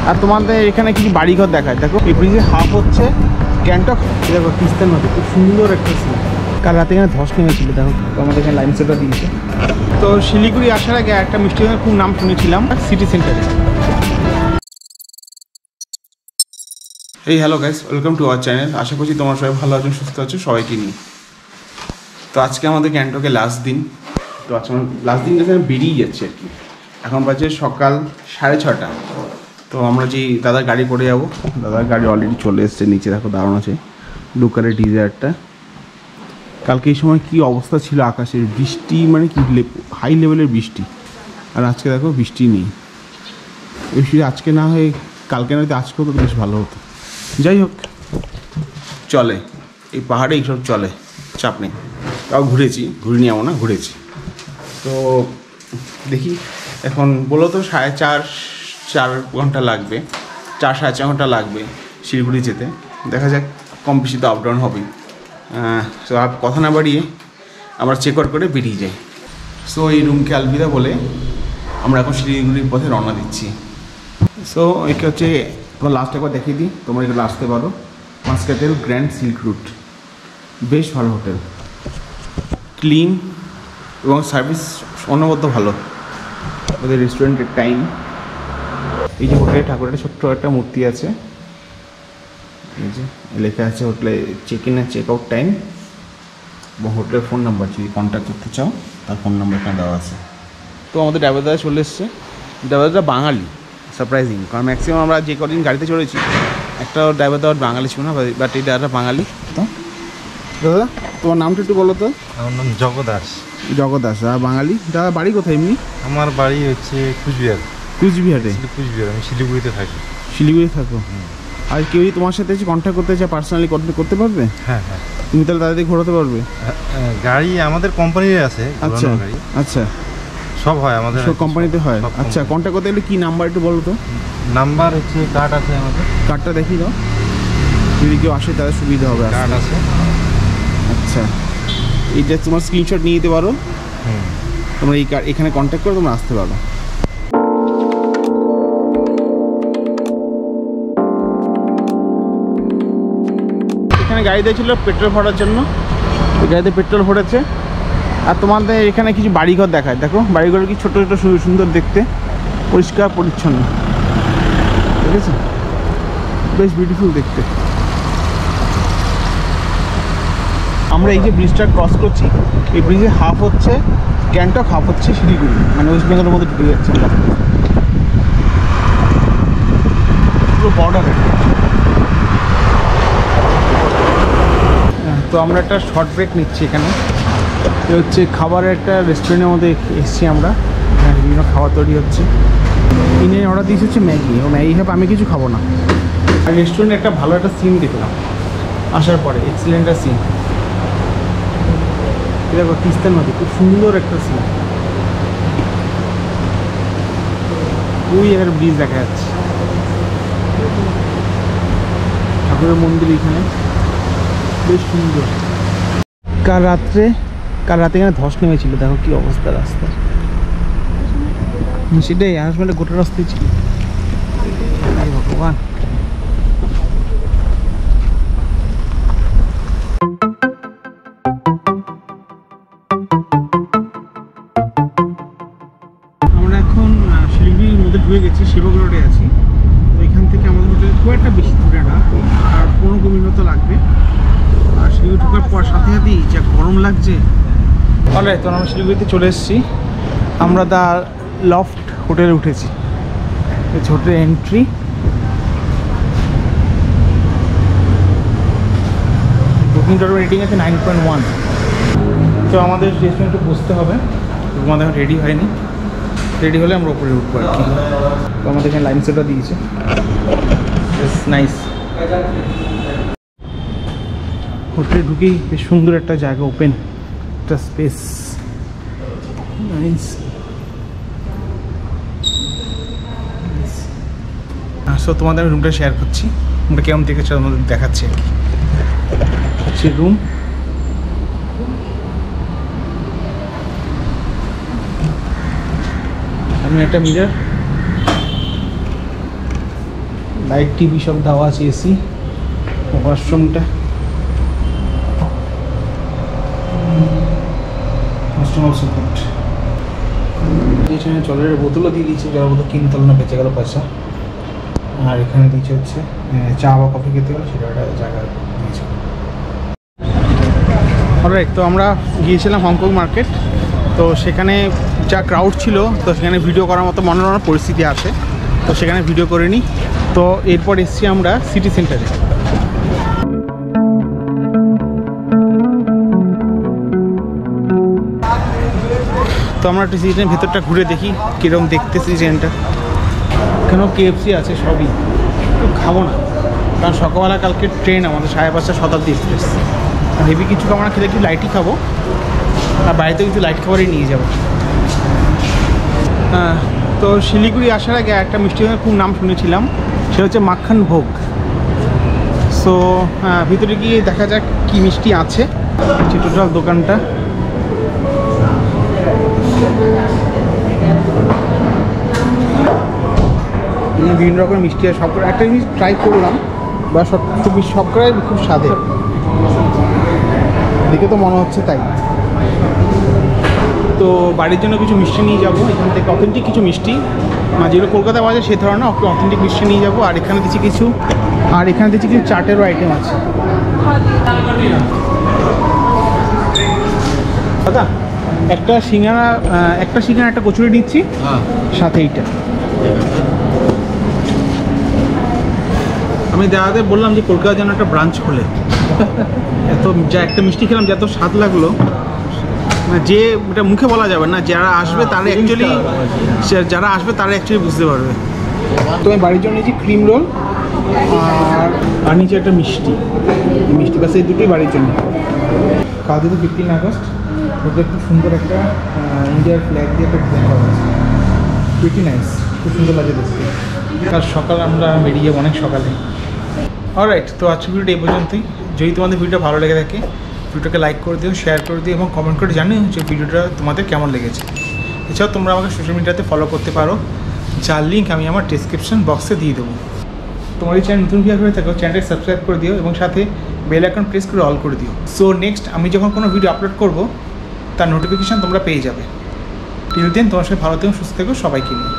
আর তোমাদের এখানে কিছু বাড়িঘর দেখায়। দেখো এই ব্রিজে হাফ হচ্ছে গ্যাংটক, দেখো তিস্তার নদী, খুব সুন্দর একটা সিন। কাল রাতে এখানে ধস নেমেছিল, দেখো আমাদের এখানে লাইন সেটটা দিয়েছে। তো শিলিগুড়ি আসার আগে একটা মিষ্টি দোকানের খুব নাম শুনেছিলাম, সিটি সেন্টারে। এই hello guys, welcome to our channel. আশা করছি তোমরা সবাই ভালো আছো, সুস্থ আছো, সবাইকে নিয়ে। তো আজকে আমাদের গ্যাংটকে লাস্ট দিন। তো আজকে লাস্ট দিন যেখানে বেরিয়ে যাচ্ছে আর কি। এখন বাজে সকাল 6:30। তো আমরা যে দাদার গাড়ি করে যাবো, দাদার গাড়ি অলরেডি চলে এসছে নিচে, দেখো দারুণ আছে ব্লু কালারের ডিজায়ারটা। কালকে এই সময় কী অবস্থা ছিল আকাশের, বৃষ্টি মানে কি হাই লেভেলের বৃষ্টি। আর আজকে দেখো বৃষ্টি নেই। বৃষ্টি আজকে না হয়ে কালকে নয়তো আজকে হতো বেশ ভালো হতো। যাই হোক, চলে এই পাহাড়ে এইসব চলে, চাপ নেই। তাও ঘুরেছি, ঘুরিনি এমন না, ঘুরেছি। তো দেখি এখন বলো তো 4.5 ঘন্টা লাগবে, 4-4.5 ঘন্টা লাগবে শিলিগুড়ি যেতে। দেখা যাক, কম বেশি তো আপ ডাউন হবেই। তো আর কথা না বাড়িয়ে আমরা চেক আউট করে বেরিয়ে যাই। সো এই রুমকে আলবিদা বলে আমরা এখন শিলিগুড়ির পথে রওনা দিচ্ছি। সো একে হচ্ছে তোমার লাস্ট একবার দেখিয়ে দিই, তোমরা এগুলো আসতে পারো। মাসকাটেল গ্র্যান্ড সিল্ক রুট, বেশ ভালো হোটেল, ক্লিন এবং সার্ভিস অনবদ্য ভালো। ওদের রেস্টুরেন্টের টাইম, এই যে হোটেলে ঠাকুরের ছোট্ট একটা মূর্তি আছে, এই যে লেখা আছে হোটেলে চেক ইন আর চেক আউট টাইম এবং হোটেলের ফোন নাম্বার, যদি কন্ট্যাক্ট করতে চাও তার ফোন নাম্বার এখানে দেওয়া আছে। তো আমাদের ড্রাইভার দাদা চলে এসছে। ড্রাইভার দাদা বাঙালি, সারপ্রাইজিং, কারণ ম্যাক্সিমাম আমরা যে কদিন গাড়িতে চলেছি একটা ড্রাইভার দাদা বাঙালি ছিল না, বাট এই দাদাটা বাঙালি। তো দাদা তোমার নামটা একটু বলো তো। আমার নাম জগদাস। জগদাস, আর বাঙালি। দাদা বাড়ি কোথায় এমনি? আমার বাড়ি হচ্ছে কুচবিহার। কুচবিহারে? কুচবিহার, আমি শিলিগুড়িতে থাকি। শিলিগুড়ি থাকো? আর কেউ যদি তোমার সাথে এসে কন্ট্যাক্ট করতে চায় পার্সোনালি করতে পারবে? হ্যাঁ হ্যাঁ, তুমি তাহলে তাদের ঘোরাতে পারবে? গাড়ি আমাদের কোম্পানির আছে। আচ্ছা আচ্ছা, সব হয় আমাদের, সব কোম্পানিতে হয়। আচ্ছা, কন্ট্যাক্ট করতে গেলে কী নাম্বার একটু বলো তো। নাম্বার হচ্ছে কার্ড আছে আমাদের। কার্ডটা দেখিয়ে দাও, যদি কেউ আসে তাদের সুবিধা হবে। কার্ড আছে। আচ্ছা, এইটা তোমার স্ক্রিনশট নিয়ে নিতে পারো। তোমরা এই কার্ড এখানে কন্ট্যাক্ট করে তোমরা আসতে পারো। এখানে গাড়ি দিয়েছিল পেট্রোল ভরার জন্য, এই গাড়িতে পেট্রোল ভরেছে। আর তোমাদের এখানে কিছু বাড়িঘর দেখায়, দেখো বাড়িঘর কি ছোটো ছোটো সুন্দর দেখতে, পরিষ্কার পরিচ্ছন্ন, ঠিক আছে, বেশ বিউটিফুল দেখতে। আমরা এই যে ব্রিজটা ক্রস করছি, এই ব্রিজে হাফ হচ্ছে গ্যাংটক, হাফ হচ্ছে শিলিগুড়ি, মানে ওয়েস্ট বেঙ্গলের মধ্যে ঢুকে যাচ্ছে পুরো বর্ডারে। তো আমরা একটা শর্ট ব্রেক নিচ্ছি এখানে। এ হচ্ছে খাবারের একটা রেস্টুরেন্টের মধ্যে এসেছি আমরা, এখানে বিভিন্ন খাবার তৈরি হচ্ছে। ইনি অর্ডার দিয়েছে হচ্ছে ম্যাগি, ও ম্যাগি খাবে, আমি কিছু খাবো না। আর রেস্টুরেন্টে একটা ভালো একটা সিন দেখলাম আসার পরে, এক্সিলেন্ট একটা সিন। দেখো তিস্তার নদী, খুব সুন্দর একটা সিন। ওই এর ব্রিজ দেখা যাচ্ছে, ঠাকুরের মন্দির এখানে বেশ সুন্দর। কাল রাতে এখানে ধস নেমেছিল, দেখো কি অবস্থা রাস্তার। সেটাই আসলে গোটা রাস্তায় ছিল। ভগবান, আমরা এখন শিলিগুড়ির মধ্যে ঢুকে গেছি, সেবক রোডে আছি। তো এখান থেকে আমাদের হোটেল খুব একটা বেশি দূরে না, আর 15 মিনিট মতো লাগবে। আর শিলিগুড়ি ঢোকার পর সাথে সাথেই যা গরম লাগছে। অলরাইট, তো আমরা শিলিগুড়িতে চলে এসেছি। আমরা দা লফট হোটেলে উঠেছি, হোটেলের এন্ট্রি। বুকিং ডট রেটিং আছে 9.1। তো আমাদের রেস্টুরেন্টে বসতে হবে, আমাদের এখন রেডি হয়নি, রেডি হলে আমরা উপরে উঠবো আর কি। তো আমাদের এখানে লাইন সেটটা দিয়েছে, নাইস। হোটেলে ঢুকেই বেশ সুন্দর একটা জায়গা, ওপেন একটা স্পেস, নাইস। সো তোমাদের আমি রুমটা শেয়ার করছি, রুমটা কেমন দেখেছো আমাদের দেখাচ্ছি আর কি। হচ্ছে রুম, আমি একটা মিরর, লাইট টিভি সব দেওয়া আছে, এসি। ওয়াশরুমটা এখানে জলের বোতলও দিয়ে দিয়েছে, জলের বোতল কিনতে হলো না, বেঁচে গেল পয়সা। আর এখানে দিয়েছে হচ্ছে চা বা কফি খেতে গেলে সেটা একটা জায়গা দিয়েছে। অলরাইট, তো আমরা গিয়েছিলাম হংকং মার্কেট। তো সেখানে যা ক্রাউড ছিল, তো সেখানে ভিডিও করার মতো মনোরম পরিস্থিতি আসে, তো সেখানে ভিডিও করে নিই। তো এরপর এসছি আমরা সিটি সেন্টারে। তো আমরা একটু সিটি সেন্টারের ভেতরটা ঘুরে দেখি কীরকম দেখতে সিটি সেন্টার। এখানেও কেএফসি আছে, সবই। খাবো না, কারণ সকালবেলা কালকে ট্রেন আমাদের 5:30 শতাব্দী এক্সপ্রেস। হেভি কিছু খাবো না, খেলে একটু লাইটই খাবো, আর বাড়িতে কিছু লাইট খাবারই নিয়ে যাবো। হ্যাঁ, তো শিলিগুড়ি আসার আগে একটা মিষ্টি খুব নাম শুনেছিলাম, সেটা হচ্ছে মাখন ভোগ। সো ভিতরে গিয়ে দেখা যাক কি মিষ্টি আছে। টোটাল দোকানটা বিভিন্ন রকমের মিষ্টি আছে, সব একটা জিনিস ট্রাই করলাম, বা সবকটাই খুব স্বাদের, দেখে তো মনে হচ্ছে তাই। তো বাড়ির জন্য কিছু মিষ্টি নিয়ে যাবো এখান থেকে, অথেন্টিক কিছু মিষ্টি, মানে যেগুলো কলকাতায় পাওয়া যায় সে ধরনের অথেন্টিক মিষ্টি নিয়ে যাবো। আর এখানে দিচ্ছি কিছু, কিছু চাটেরও আইটেম আছে। দাদা একটা সিঙ্গারা, একটা কচুরি নিচ্ছি, সাথে এইটা। আমি দাদাদের বললাম যে কলকাতা যেন একটা ব্রাঞ্চ খোলে। এত যা একটা মিষ্টি খেলাম, যত স্বাদ লাগলো, যে এটা মুখে বলা যাবে না, যারা আসবে তারা অ্যাকচুয়ালি বুঝতে পারবে। তো আমি বাড়ির জন্য নিয়েছি ক্রিম রোল আর নিচে একটা মিষ্টি বাস, এই দুটোই বাড়ির জন্য। কাল যেহেতু 15 আগস্ট, ওদের খুব সুন্দর একটা ইন্ডিয়ার ফ্ল্যাগ দিয়ে একটা ডিজাইন করা আছে, প্রিটি নাইস, খুব সুন্দর লাগে দেখতে। কাল সকাল আমরা বেরিয়ে যাবো, অনেক সকালে। অলরাইট, তো আজকের ভিডিওটা এই পর্যন্তই। যদি তোমাদের ভিডিওটা ভালো লেগে থাকে, ভিডিওটাকে লাইক করে দিও, শেয়ার করে দিও এবং কমেন্ট করে জানিও যে ভিডিওটা তোমাদের কেমন লেগেছে। এছাড়াও তোমরা আমাকে সোশ্যাল মিডিয়াতে ফলো করতে পারো, যার লিঙ্ক আমি আমার ডেসক্রিপশন বক্সে দিয়ে দেবো। তোমার এই চ্যানেল নতুন ভিডিও হয়ে থাকো, চ্যানেলটাকে সাবস্ক্রাইব করে দিও এবং সাথে বেল আইকন প্রেস করে অল করে দিও। সো নেক্সট আমি যখন কোনো ভিডিও আপলোড করবো তার নোটিফিকেশান তোমরা পেয়ে যাবে। টিল দেন তোমার সাথে ভালো থেকো, সুস্থ থেকো, সবাইকে নিয়ে।